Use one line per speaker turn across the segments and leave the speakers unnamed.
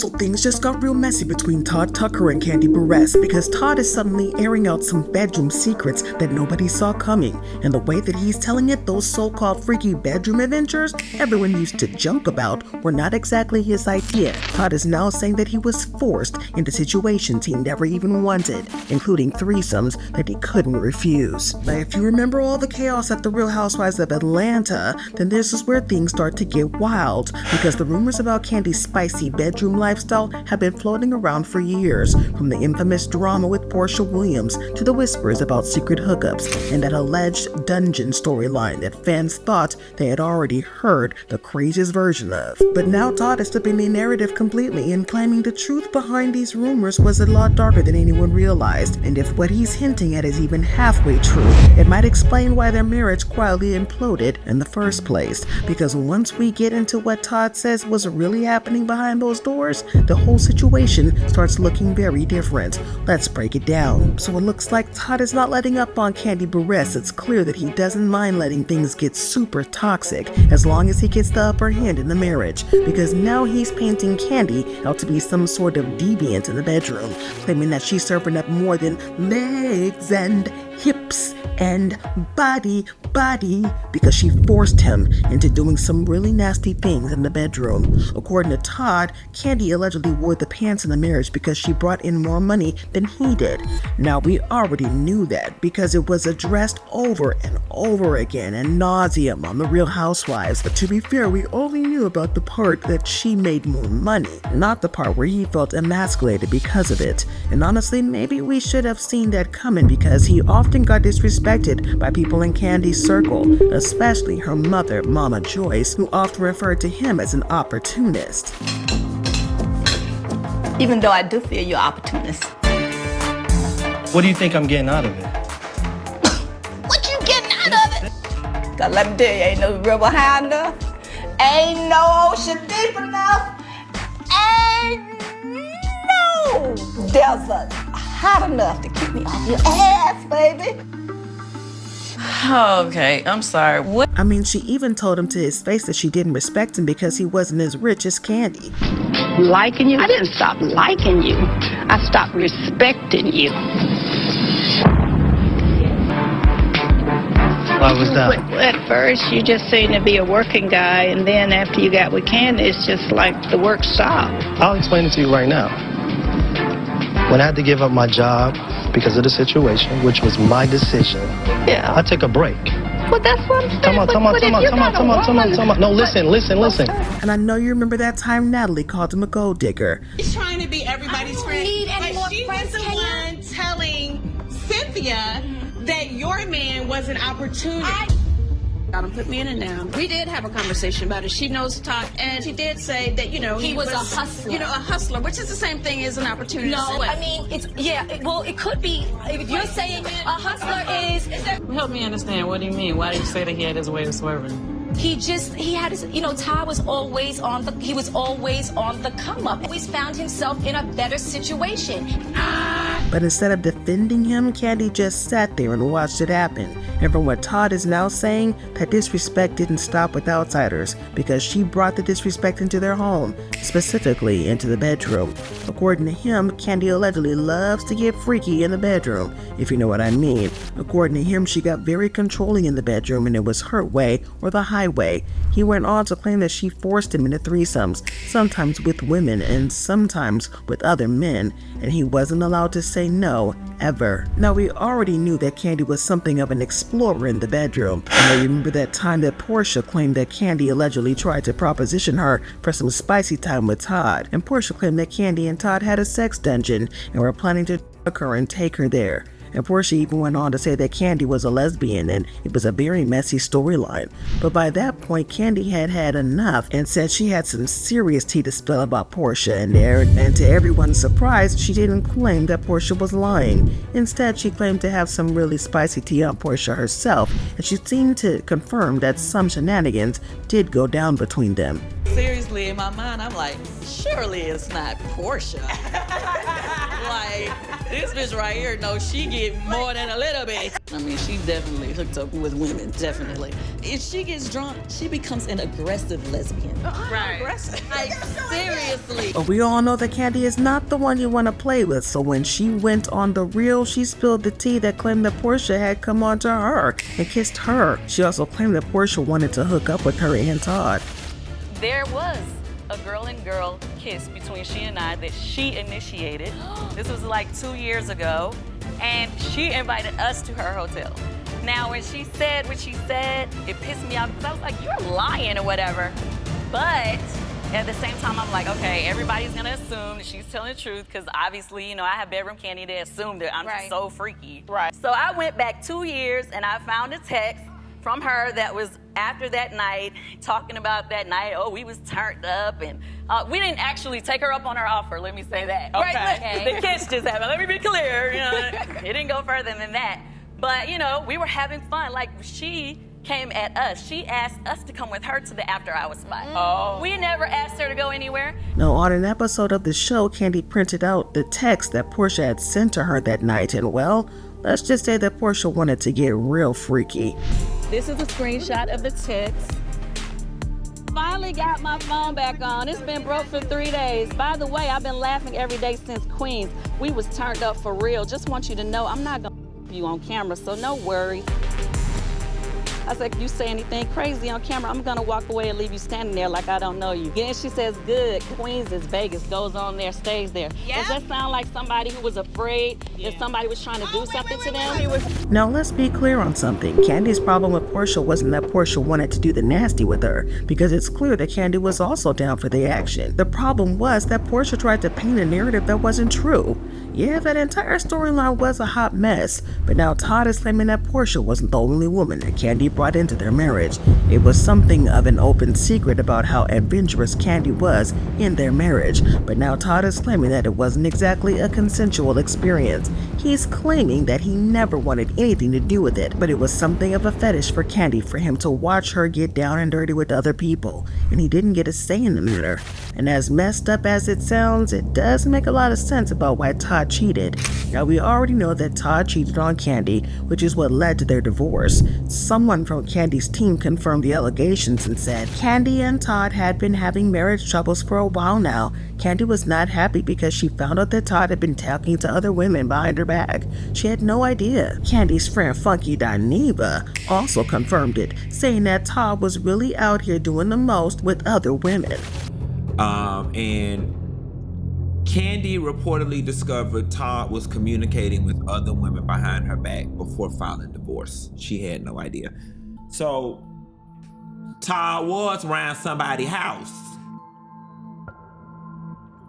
So things just got real messy between Todd Tucker and Kandi Burruss because Todd is suddenly airing out some bedroom secrets that nobody saw coming. And the way that he's telling it, those so-called freaky bedroom adventures everyone used to joke about were not exactly his idea. Todd is now saying that he was forced into situations he never even wanted, including threesomes that he couldn't refuse. Now, if you remember all the chaos at the Real Housewives of Atlanta, then this is where things start to get wild, because the rumors about Kandi's spicy bedroom lifestyle have been floating around for years, from the infamous drama with Porsha Williams to the whispers about secret hookups and that alleged dungeon storyline that fans thought they had already heard the craziest version of. But now Todd is flipping the narrative completely and claiming the truth behind these rumors was a lot darker than anyone realized, and if what he's hinting at is even halfway true, it might explain why their marriage quietly imploded in the first place. Because once we get into what Todd says was really happening behind those doors, the whole situation starts looking very different. Let's break it down. So it looks like Todd is not letting up on Kandi Burruss. It's clear that he doesn't mind letting things get super toxic as long as he gets the upper hand in the marriage, because now he's painting Kandi out to be some sort of deviant in the bedroom, claiming that she's serving up more than legs and hips and body because she forced him into doing some really nasty things in the bedroom. According to Todd, Kandi allegedly wore the pants in the marriage because she brought in more money than he did. Now, we already knew that because it was addressed over and over again ad nauseum on the Real Housewives, but to be fair, we only knew about the part that she made more money, not the part where he felt emasculated because of it. And honestly, maybe we should have seen that coming, because he often got disrespected by people in Kandi's circle, especially her mother, Mama Joyce, who often referred to him as an opportunist.
Even though I do feel you're opportunist.
What do you think I'm getting out of it?
What you getting out of it? God, let me tell you, ain't no river high enough. Ain't no ocean deep enough. Ain't no desert hot enough to keep me off your ass, baby.
Okay, I'm sorry. What?
I mean, she even told him to his face that she didn't respect him because he wasn't as rich as Kandi.
Liking you? I didn't stop liking you. I stopped respecting you.
Why was that?
At first, you just seemed to be a working guy, and then after you got with Kandi, it's just like the work stopped.
I'll explain it to you right now. When I had to give up my job because of the situation, which was my decision,
Yeah.
I took a break.
Well, that's what I'm saying.
Come on. No, listen.
And I know you remember that time Natalie called him a gold digger.
She's trying to be everybody's friend,
any more
but she
friends,
was the
Kenya?
one telling Cynthia that your man was an opportunity.
Put me in it now. We did have a conversation about it. She knows Todd, and she did say that, he was a hustler. A hustler, which is the same thing as an opportunity.
No, I mean, it could be. If you're saying a hustler is...
Help me understand. What do you mean? Why do you say that he had his way of swerving?
He had his, Todd was always on the come up. Always found himself in a better situation.
But instead of defending him, Kandi just sat there and watched it happen. And from what Todd is now saying, that disrespect didn't stop with outsiders, because she brought the disrespect into their home, specifically into the bedroom. According to him, Kandi allegedly loves to get freaky in the bedroom, if you know what I mean. According to him, she got very controlling in the bedroom, and it was her way or the highway. He went on to claim that she forced him into threesomes, sometimes with women and sometimes with other men, and he wasn't allowed to say no, ever. Now, we already knew that Kandi was something of an explorer in the bedroom. And I remember that time that Porsha claimed that Kandi allegedly tried to proposition her for some spicy time with Todd, and Porsha claimed that Kandi and Todd had a sex dungeon and were planning to fuck her and take her there. And Porsha even went on to say that Kandi was a lesbian, and it was a very messy storyline. But by that point, Kandi had had enough and said she had some serious tea to spill about Porsha, and to everyone's surprise, she didn't claim that Porsha was lying. Instead, she claimed to have some really spicy tea on Porsha herself, and she seemed to confirm that some shenanigans did go down between them.
Seriously, in my mind, I'm like, surely it's not Porsha. Like, this bitch right here knows she get more than a little bit. I mean, she definitely hooked up with women, definitely. If she gets drunk, she becomes an aggressive lesbian.
Right.
Aggressive. Like, seriously.
But we all know that Kandi is not the one you want to play with, so when she went on The Real, she spilled the tea that claimed that Porsha had come on to her and kissed her. She also claimed that Porsha wanted to hook up with her and Todd.
There was a girl and girl kiss between she and I that she initiated. This was like 2 years ago, and she invited us to her hotel. Now, when she said what she said, it pissed me off because I was like, you're lying or whatever. But at the same time, I'm like, okay, everybody's gonna assume that she's telling the truth because obviously, you know, I have bedroom Kandi. They assume that I'm just so freaky.
Right.
So I went back 2 years and I found a text from her that was after that night, talking about that night. Oh, we was turned up, and we didn't actually take her up on her offer. Let me say that.
Okay.
Right? The kiss just happened. Let me be clear. You know, it didn't go further than that. But you know, we were having fun. Like she came at us. She asked us to come with her to the after-hours spot.
Oh.
We never asked her to go anywhere.
Now, on an episode of the show, Kandi printed out the text that Porsha had sent to her that night, and well, let's just say that Porsha wanted to get real freaky.
This is a screenshot of the text. Finally got my phone back on. It's been broke for 3 days. By the way, I've been laughing every day since Queens. We was turned up for real. Just want you to know I'm not gonna you on camera, so no worries. I said, if you say anything crazy on camera, I'm gonna walk away and leave you standing there like I don't know you. Then she says, good, Queens is Vegas, goes on there, stays there.
Yeah.
Does that sound like somebody who was afraid that somebody was trying to do something to them?
Now, let's be clear on something. Kandi's problem with Porsha wasn't that Porsha wanted to do the nasty with her, because it's clear that Kandi was also down for the action. The problem was that Porsha tried to paint a narrative that wasn't true. Yeah, that entire storyline was a hot mess, but now Todd is claiming that Porsha wasn't the only woman that Kandi brought into their marriage. It was something of an open secret about how adventurous Kandi was in their marriage, but now Todd is claiming that it wasn't exactly a consensual experience. He's claiming that he never wanted anything to do with it, but it was something of a fetish for Kandi for him to watch her get down and dirty with other people, and he didn't get a say in the matter. And as messed up as it sounds, it does make a lot of sense about why Todd cheated. Now, we already know that Todd cheated on Kandi, which is what led to their divorce. Someone from Kandi's team confirmed the allegations and said Kandi and Todd had been having marriage troubles for a while now. Kandi was not happy because she found out that Todd had been talking to other women behind her back. She had no idea. Kandi's friend Funky Dineva also confirmed it, saying that Todd was really out here doing the most with other women.
And Kandi reportedly discovered Todd was communicating with other women behind her back before filing divorce. She had no idea. So Todd was around somebody's house.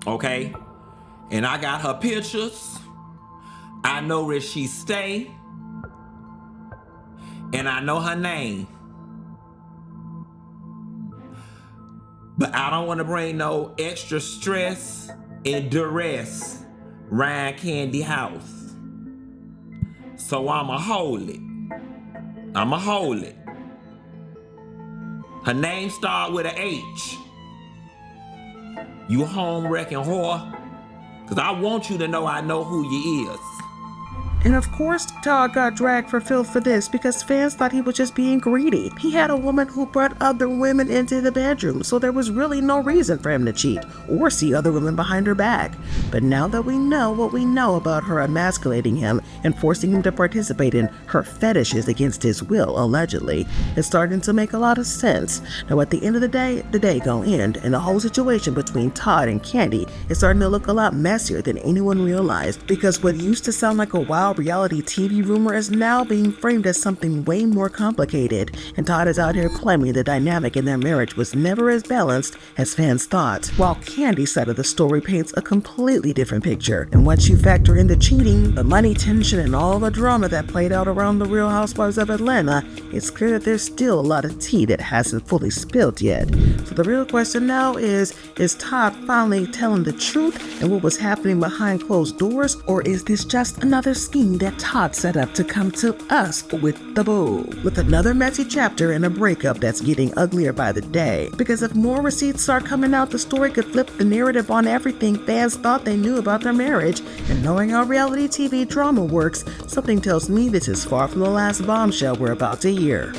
Okay? And I got her pictures. I know where she stay. And I know her name. But I don't want to bring no extra stress and duress around Kandi house. So I'ma hold it. I'ma hold it. Her name start with a H. You home wrecking whore? Cause I want you to know I know who you is.
And of course, Todd got dragged for filth for this because fans thought he was just being greedy. He had a woman who brought other women into the bedroom, so there was really no reason for him to cheat or see other women behind her back. But now that we know what we know about her emasculating him and forcing him to participate in her fetishes against his will, allegedly, it's starting to make a lot of sense. Now at the end of the day gonna end, and the whole situation between Todd and Kandi is starting to look a lot messier than anyone realized, because what used to sound like a wild reality TV rumor is now being framed as something way more complicated, and Todd is out here claiming the dynamic in their marriage was never as balanced as fans thought, while Kandi's side of the story paints a completely different picture. And once you factor in the cheating, the money tension, and all the drama that played out around the Real Housewives of Atlanta, it's clear that there's still a lot of tea that hasn't fully spilled yet. So the real question now is Todd finally telling the truth and what was happening behind closed doors, or is this just another scheme that Todd set up to come to us with the boo? With another messy chapter and a breakup that's getting uglier by the day. Because if more receipts start coming out, the story could flip the narrative on everything fans thought they knew about their marriage. And knowing how reality TV drama works, something tells me this is far from the last bombshell we're about to hear.